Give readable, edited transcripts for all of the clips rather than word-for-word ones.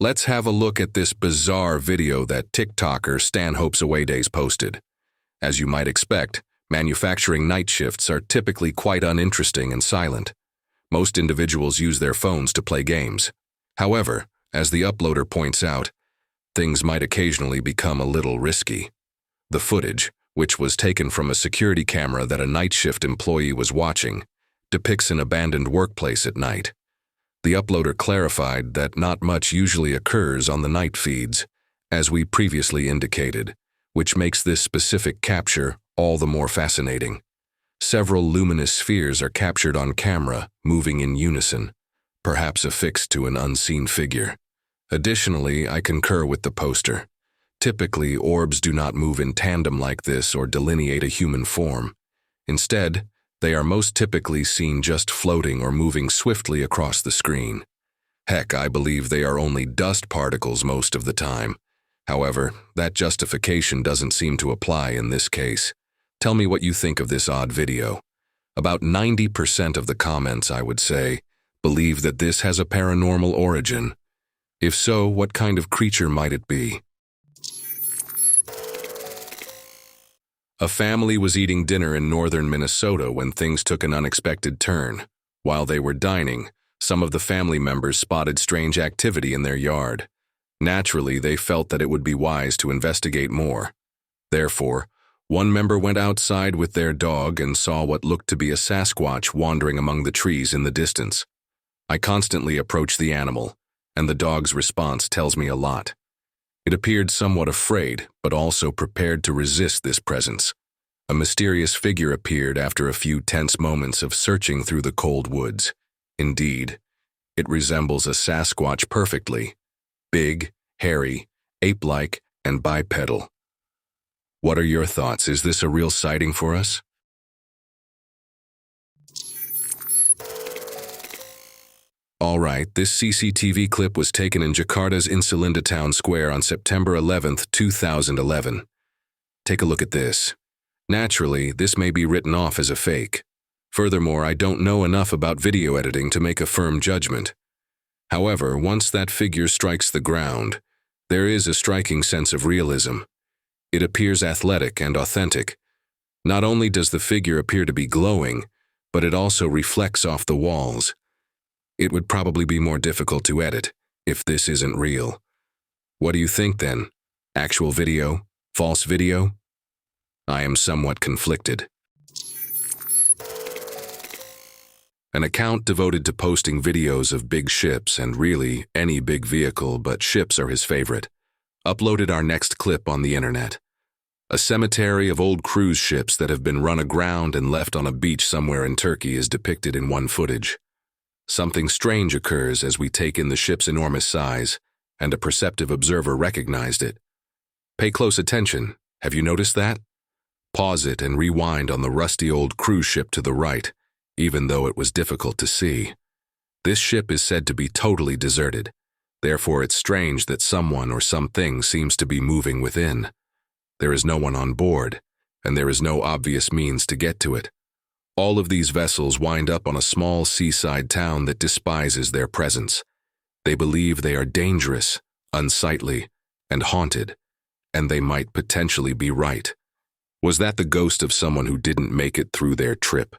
Let's have a look at this bizarre video that TikToker Stanhope's Away Days posted. As you might expect, manufacturing night shifts are typically quite uninteresting and silent. Most individuals use their phones to play games. However, as the uploader points out, things might occasionally become a little risky. The footage, which was taken from a security camera that a night shift employee was watching, depicts an abandoned workplace at night. The uploader clarified that not much usually occurs on the night feeds, as we previously indicated, which makes this specific capture all the more fascinating. Several luminous spheres are captured on camera, moving in unison, perhaps affixed to an unseen figure. Additionally, I concur with the poster. Typically, orbs do not move in tandem like this or delineate a human form. Instead, they are most typically seen just floating or moving swiftly across the screen. Heck, I believe they are only dust particles most of the time. However, that justification doesn't seem to apply in this case. Tell me what you think of this odd video. About 90% of the comments, I would say, believe that this has a paranormal origin. If so, what kind of creature might it be? A family was eating dinner in northern Minnesota when things took an unexpected turn. While they were dining, some of the family members spotted strange activity in their yard. Naturally, they felt that it would be wise to investigate more. Therefore, one member went outside with their dog and saw what looked to be a Sasquatch wandering among the trees in the distance. I constantly approach the animal, and the dog's response tells me a lot. It appeared somewhat afraid, but also prepared to resist this presence. A mysterious figure appeared after a few tense moments of searching through the cold woods. Indeed, it resembles a Sasquatch perfectly. Big, hairy, ape-like, and bipedal. What are your thoughts? Is this a real sighting for us? Alright, this CCTV clip was taken in Jakarta's Insilinda Town Square on September 11, 2011. Take a look at this. Naturally, this may be written off as a fake. Furthermore, I don't know enough about video editing to make a firm judgment. However, once that figure strikes the ground, there is a striking sense of realism. It appears athletic and authentic. Not only does the figure appear to be glowing, but it also reflects off the walls. It would probably be more difficult to edit if this isn't real. What do you think then? Actual video? False video? I am somewhat conflicted. An account devoted to posting videos of big ships, and really any big vehicle, but ships are his favorite, uploaded our next clip on the internet. A cemetery of old cruise ships that have been run aground and left on a beach somewhere in Turkey is depicted in one footage. Something strange occurs as we take in the ship's enormous size, and a perceptive observer recognized it. Pay close attention. Have you noticed that? Pause it and rewind on the rusty old cruise ship to the right, even though it was difficult to see. This ship is said to be totally deserted. Therefore, it's strange that someone or something seems to be moving within. There is no one on board, and there is no obvious means to get to it. All of these vessels wind up on a small seaside town that despises their presence. They believe they are dangerous, unsightly, and haunted, and they might potentially be right. Was that the ghost of someone who didn't make it through their trip?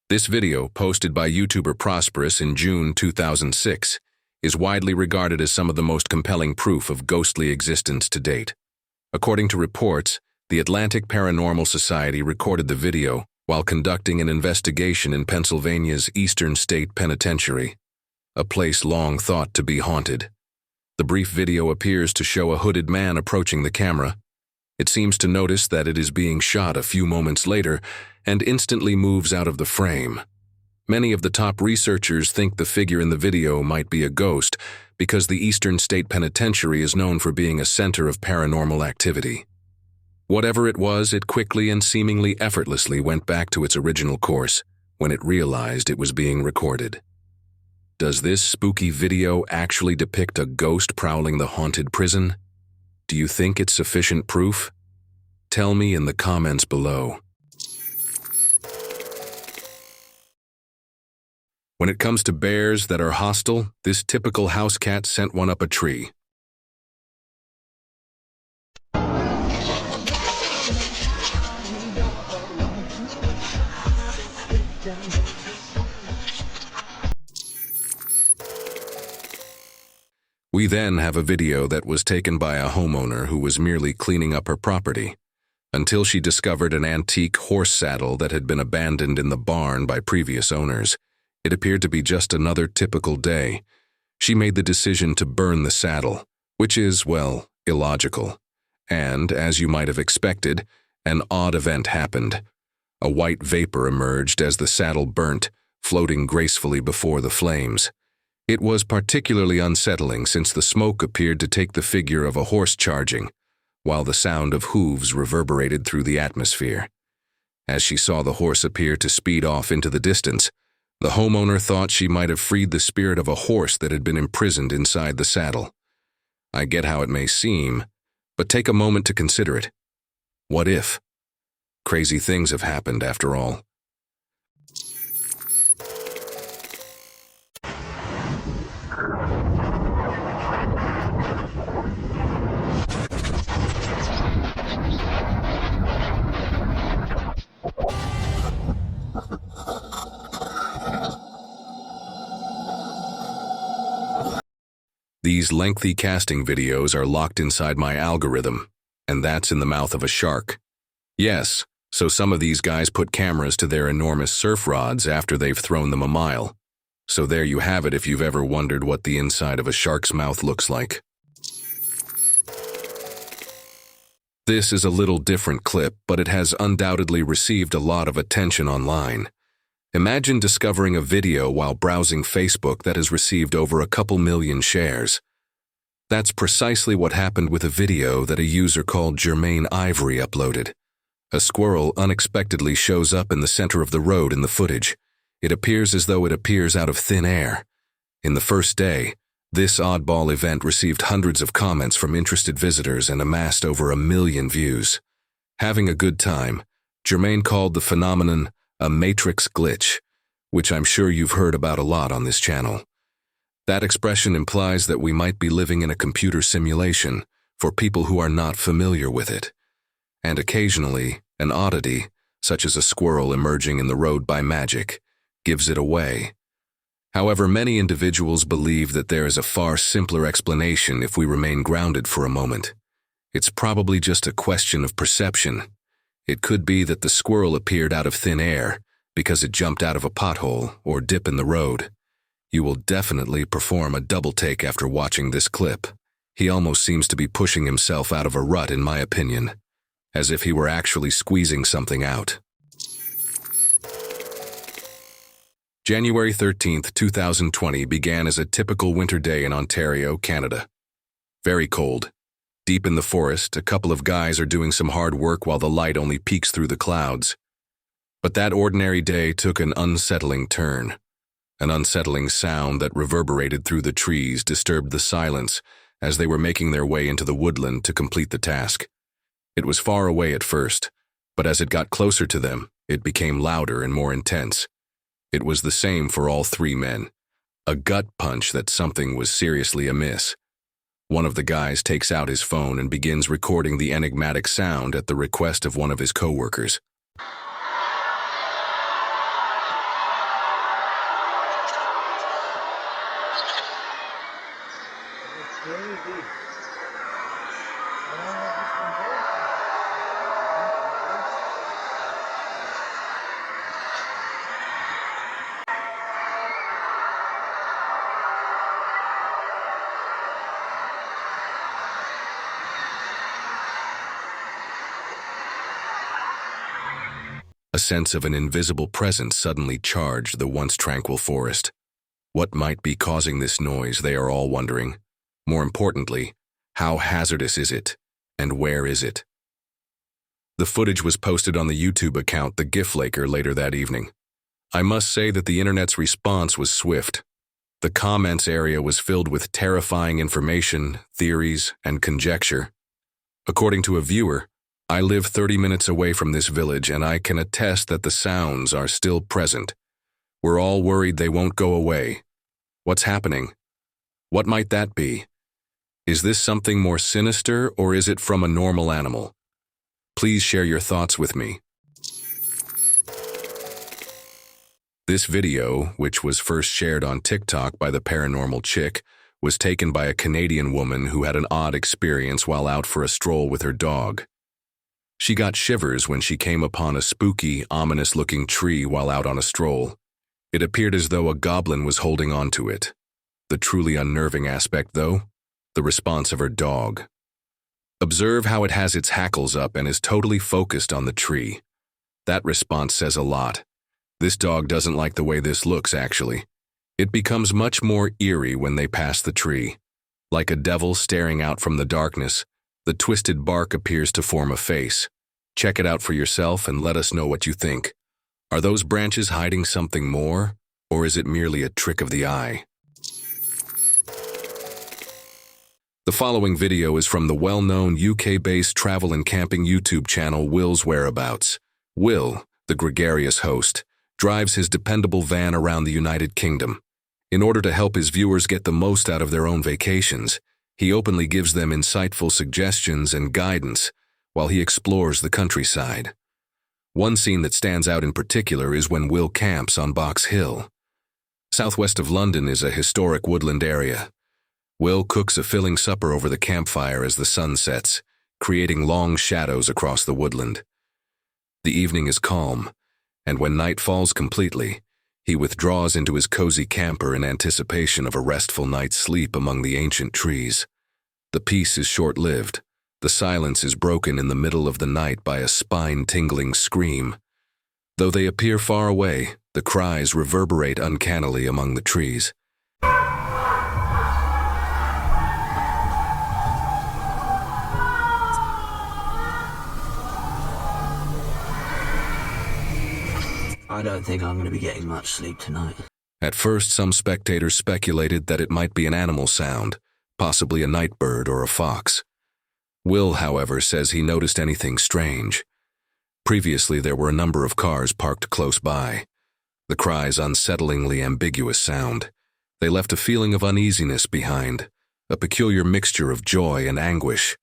This video, posted by YouTuber Prosperous in June 2006, is widely regarded as some of the most compelling proof of ghostly existence to date. According to reports, the Atlantic Paranormal Society recorded the video while conducting an investigation in Pennsylvania's Eastern State Penitentiary, a place long thought to be haunted. The brief video appears to show a hooded man approaching the camera. It seems to notice that it is being shot a few moments later and instantly moves out of the frame. Many of the top researchers think the figure in the video might be a ghost because the Eastern State Penitentiary is known for being a center of paranormal activity. Whatever it was, it quickly and seemingly effortlessly went back to its original course when it realized it was being recorded. Does this spooky video actually depict a ghost prowling the haunted prison? Do you think it's sufficient proof? Tell me in the comments below. When it comes to bears that are hostile, this typical house cat sent one up a tree. We then have a video that was taken by a homeowner who was merely cleaning up her property, until she discovered an antique horse saddle that had been abandoned in the barn by previous owners. It appeared to be just another typical day. She made the decision to burn the saddle, which is, well, illogical. And, as you might have expected, an odd event happened. A white vapor emerged as the saddle burnt, floating gracefully before the flames. It was particularly unsettling since the smoke appeared to take the figure of a horse charging, while the sound of hooves reverberated through the atmosphere. As she saw the horse appear to speed off into the distance, the homeowner thought she might have freed the spirit of a horse that had been imprisoned inside the saddle. I get how it may seem, but take a moment to consider it. What if? Crazy things have happened after all. These lengthy casting videos are locked inside my algorithm, and that's in the mouth of a shark. Yes, so some of these guys put cameras to their enormous surf rods after they've thrown them a mile. So there you have it if you've ever wondered what the inside of a shark's mouth looks like. This is a little different clip, but it has undoubtedly received a lot of attention online. Imagine discovering a video while browsing Facebook that has received over a couple million shares. That's precisely what happened with a video that a user called Jermaine Ivory uploaded. A squirrel unexpectedly shows up in the center of the road in the footage. It appears as though it appears out of thin air. In the first day, this oddball event received hundreds of comments from interested visitors and amassed over 1 million views. Having a good time, Jermaine called the phenomenon a matrix glitch, which I'm sure you've heard about a lot on this channel. That expression implies that we might be living in a computer simulation for people who are not familiar with it. And occasionally, an oddity, such as a squirrel emerging in the road by magic, gives it away. However, many individuals believe that there is a far simpler explanation if we remain grounded for a moment. It's probably just a question of perception. It could be that the squirrel appeared out of thin air because it jumped out of a pothole or dip in the road. You will definitely perform a double take after watching this clip. He almost seems to be pushing himself out of a rut, in my opinion, as if he were actually squeezing something out. January 13th, 2020 began as a typical winter day in Ontario, Canada. Very cold. Deep in the forest, a couple of guys are doing some hard work while the light only peeks through the clouds. But that ordinary day took an unsettling turn. An unsettling sound that reverberated through the trees disturbed the silence as they were making their way into the woodland to complete the task. It was far away at first, but as it got closer to them, it became louder and more intense. It was the same for all three men. A gut punch that something was seriously amiss. One of the guys takes out his phone and begins recording the enigmatic sound at the request of one of his coworkers. A sense of an invisible presence suddenly charged the once tranquil forest. What might be causing this noise, they are all wondering. More importantly, how hazardous is it, and where is it? The footage was posted on the YouTube account The Giflaker later that evening. I must say that the internet's response was swift. The comments area was filled with terrifying information, theories, and conjecture. According to a viewer, I live 30 minutes away from this village and I can attest that the sounds are still present. We're all worried they won't go away. What's happening? What might that be? Is this something more sinister, or is it from a normal animal? Please share your thoughts with me. This video, which was first shared on TikTok by the Paranormal Chick, was taken by a Canadian woman who had an odd experience while out for a stroll with her dog. She got shivers when she came upon a spooky, ominous-looking tree while out on a stroll. It appeared as though a goblin was holding on to it. The truly unnerving aspect, though, the response of her dog. Observe how it has its hackles up and is totally focused on the tree. That response says a lot. This dog doesn't like the way this looks, actually. It becomes much more eerie when they pass the tree. Like a devil staring out from the darkness, the twisted bark appears to form a face. Check it out for yourself and let us know what you think. Are those branches hiding something more, or is it merely a trick of the eye? The following video is from the well-known UK-based travel and camping YouTube channel Will's Whereabouts. Will, the gregarious host, drives his dependable van around the United Kingdom. In order to help his viewers get the most out of their own vacations, he openly gives them insightful suggestions and guidance while he explores the countryside. One scene that stands out in particular is when Will camps on Box Hill. Southwest of London is a historic woodland area. Will cooks a filling supper over the campfire as the sun sets, creating long shadows across the woodland. The evening is calm, and when night falls completely, he withdraws into his cozy camper in anticipation of a restful night's sleep among the ancient trees. The peace is short-lived. The silence is broken in the middle of the night by a spine-tingling scream. Though they appear far away, the cries reverberate uncannily among the trees. I don't think I'm going to be getting much sleep tonight. At first, some spectators speculated that it might be an animal sound, possibly a night bird or a fox. Will, however, says he noticed anything strange. Previously, there were a number of cars parked close by. The cries' unsettlingly ambiguous sound. They left a feeling of uneasiness behind, a peculiar mixture of joy and anguish.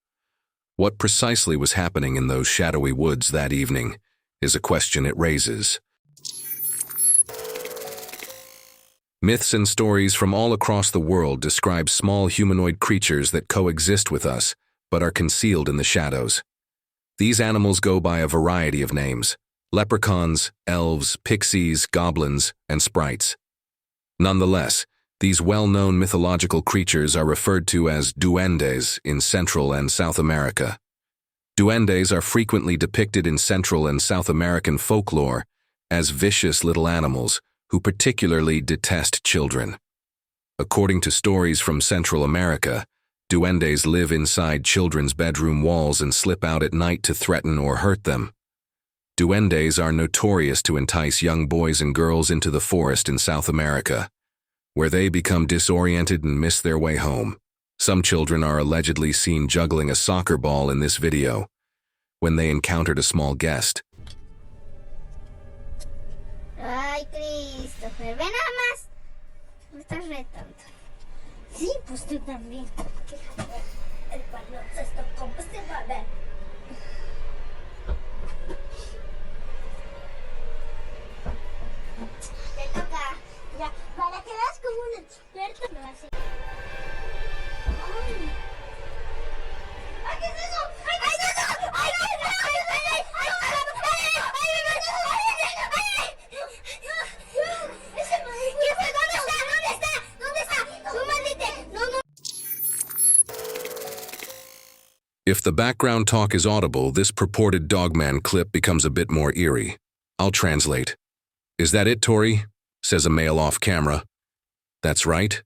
What precisely was happening in those shadowy woods that evening is a question it raises. Myths and stories from all across the world describe small humanoid creatures that coexist with us, but are concealed in the shadows. These animals go by a variety of names: leprechauns, elves, pixies, goblins, and sprites. Nonetheless, these well-known mythological creatures are referred to as duendes in Central and South America. Duendes are frequently depicted in Central and South American folklore as vicious little animals who particularly detest children. According to stories from Central America, duendes live inside children's bedroom walls and slip out at night to threaten or hurt them. Duendes are notorious to entice young boys and girls into the forest in South America, where they become disoriented and miss their way home. Some children are allegedly seen juggling a soccer ball in this video when they encountered a small guest. Ay, Christopher, ve nada más. Me estás retando. Sí, pues tú también. Fíjate, el baloncesto, ¿cómo se va a ver? Te toca. Ya, para que veas como un experto lo hace. Ay. ¡Ay, qué es eso! ¡Ay, qué es eso! ¡Ay, ay, ay, ay, ay, ay, ay, If the background talk is audible, this purported Dogman clip becomes a bit more eerie. I'll translate. "Is that it, Tori?" says a male off camera. "That's right.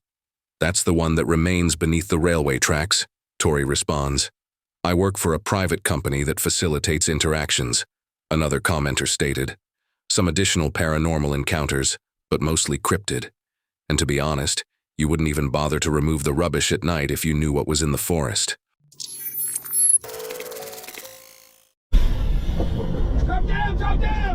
That's the one that remains beneath the railway tracks," Tori responds. "I work for a private company that facilitates interactions," another commenter stated. "Some additional paranormal encounters, but mostly cryptid. And to be honest, you wouldn't even bother to remove the rubbish at night if you knew what was in the forest." Come down, come down!